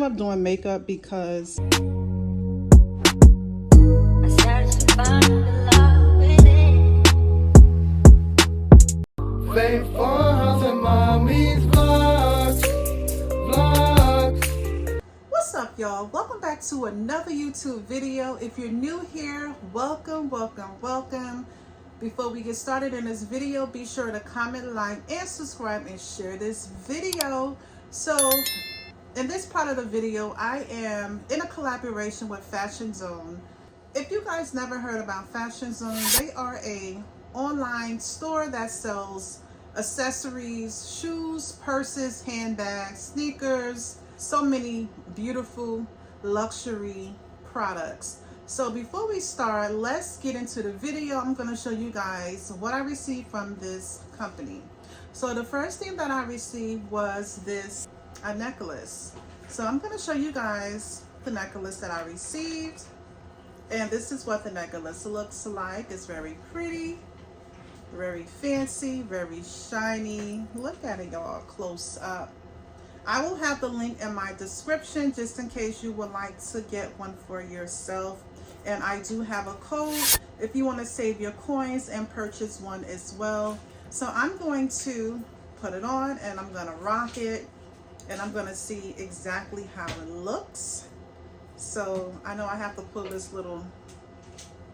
I'm doing makeup because what's up, y'all? Welcome back to another YouTube video. If you're new here, welcome. Before we get started in this video, be sure to comment, like, and subscribe and share this video. So in this part of the video, I am in a collaboration with Fashion Zone. If you guys never heard about Fashion Zone, they are a online store that sells accessories, shoes, purses, handbags, sneakers, so many beautiful luxury products. So before we start, let's get into the video. I'm going to show you guys what I received from this company. So the first thing that I received was a necklace. So I'm going to show you guys the necklace that I received. And this is what the necklace looks like. It's very pretty, very fancy, very shiny. Look at it, y'all, close up. I will have the link in my description just in case you would like to get one for yourself. And I do have a code if you want to save your coins and purchase one as well. So I'm going to put it on and I'm going to rock it and I'm going to see exactly how it looks. So I know I have to pull this little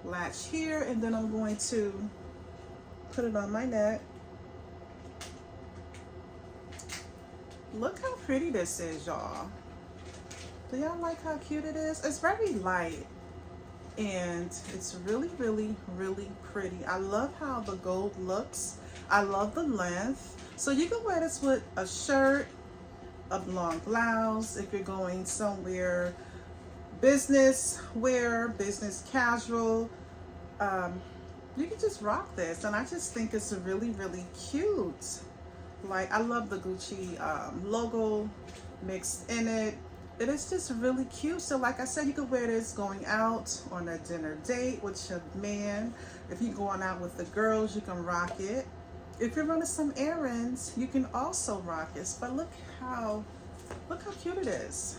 latch here and then I'm going to put it on my neck. Look how pretty this is, y'all. Do y'all like how cute it is? It's very light and it's really pretty. I love how the gold looks. I love the length. So you can wear this with a shirt, a long blouse, if you're going somewhere business wear, business casual. You can just rock this and I just think it's really cute. Like, I love the Gucci logo mixed in it. It is just really cute. So like I said, you could wear this going out on a dinner date with your man. If you're going out with the girls, you can rock it. If you're running some errands, you can also rock it. But look how cute it is.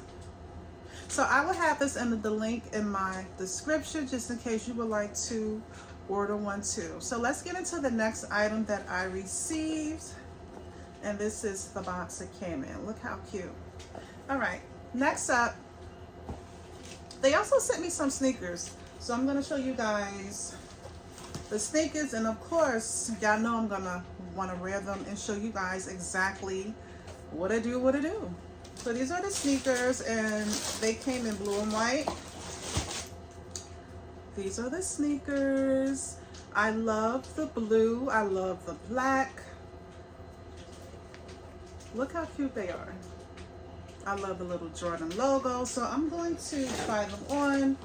So I will have this in the link in my description just in case you would like to order one too. So let's get into the next item that I received. And this is the box it came in. Look how cute. All right. Next up, they also sent me some sneakers. So I'm going to show you guys the sneakers. And of course, y'all know I'm going to want to wear them and show you guys exactly what I do. So these are the sneakers and they came in blue and white. These are the sneakers. I love the blue. I love the black. Look how cute they are. I love the little Jordan logo. So I'm going to try them on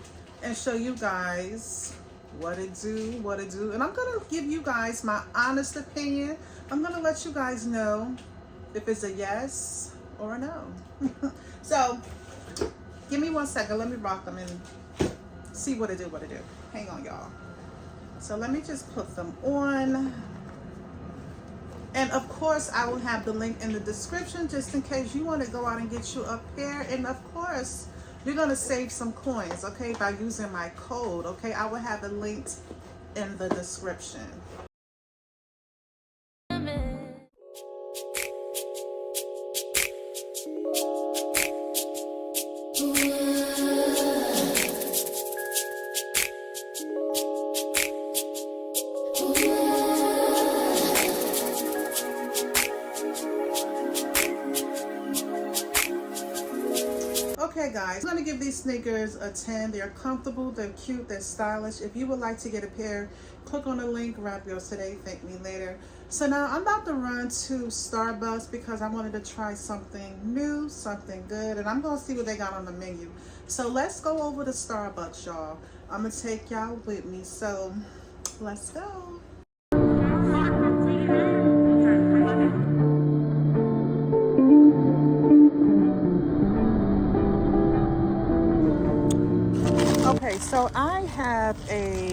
and show you guys what it do. And I'm going to give you guys my honest opinion. I'm going to let you guys know if it's a yes or a no. So give me 1 second. Let me rock them and see what it do. Hang on, y'all. So let me just put them on. And of course, I will have the link in the description just in case you want to go out and get you a pair. And of course, you're going to save some coins, okay, by using my code, okay? I will have it linked in the description. Okay guys, I'm going to give these sneakers a 10. They're comfortable, they're cute, they're stylish. If you would like to get a pair, click on the link, grab yours today, thank me later. So now I'm about to run to Starbucks because I wanted to try something new, something good, and I'm going to see what they got on the menu. So let's go over to Starbucks, y'all. I'm going to take y'all with me, so let's go. Okay, so I have a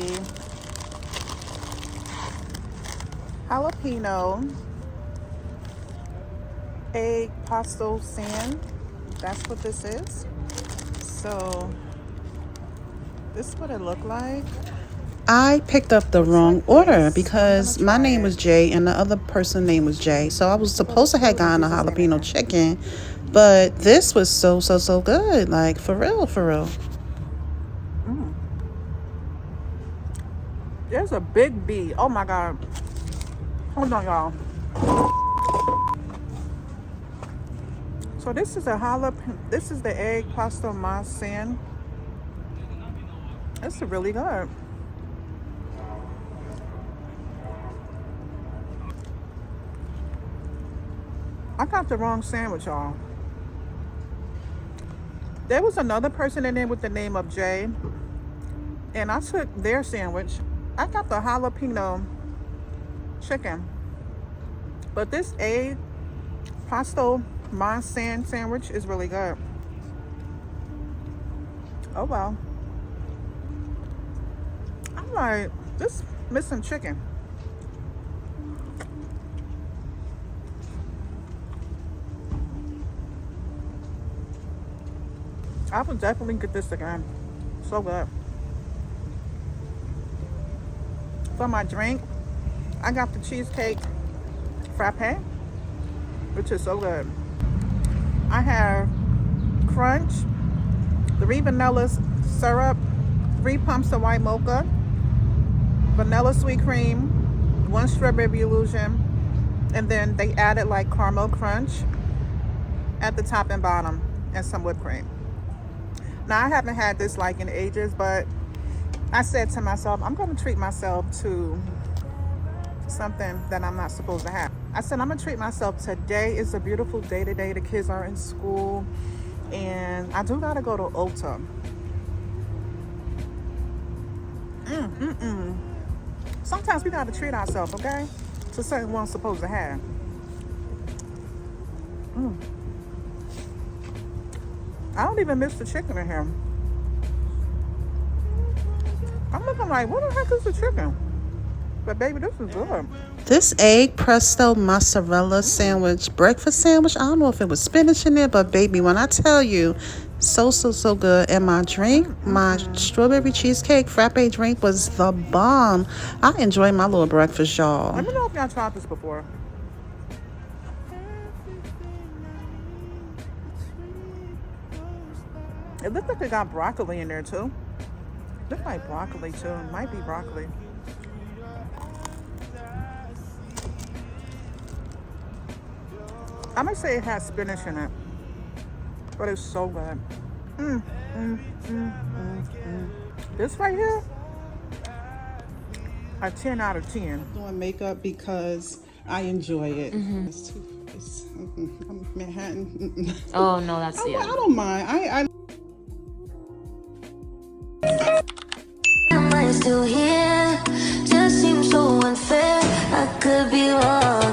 jalapeno egg pastel sand That's what this is. So this is what it looked like. I picked up the wrong order because my name was Jay and the other person's name was Jay. So I was supposed to have gotten a jalapeno chicken, but this was so good. Like, for real, for real. There's a big bee. Oh my God. Hold on, y'all. So this is this is the egg pasta masan. It's really good. I got the wrong sandwich, y'all. There was another person in there with the name of Jay, and I took their sandwich. I got the jalapeno chicken, but this egg pasta masan sandwich is really good. Oh well. I'm like, this missing chicken. I would definitely get this again. So good. For my drink, I got the cheesecake frappe, which is so good. I have crunch, 3 vanilla syrup, 3 pumps of white mocha, vanilla sweet cream, 1 strawberry illusion, and then they added like caramel crunch at the top and bottom, and some whipped cream. Now, I haven't had this like in ages, but I said to myself, I'm going to treat myself to something that I'm not supposed to have. I said, I'm going to treat myself. Today is a beautiful day today. The kids are in school, and I do got to go to Ulta. Sometimes we got to treat ourselves, okay, to something we're supposed to have. I don't even miss the chicken in here. I'm looking like, what the heck is the chicken? But baby, this is good. This egg presto mozzarella sandwich, breakfast sandwich, I don't know if it was spinach in there, but baby, when I tell you, so good. And my drink, my strawberry cheesecake frappe drink was the bomb. I enjoy my little breakfast, y'all. Let me know if y'all tried this before. It looked like it got broccoli in there too. Looked like broccoli too. It might be broccoli. I'm gonna say it has spinach in it, but it's so good. This right here, a 10 out of 10. Doing makeup because I enjoy it. It's Manhattan. Oh no, that's I don't mind. Am I still here? Just seems so unfair. I could be wrong.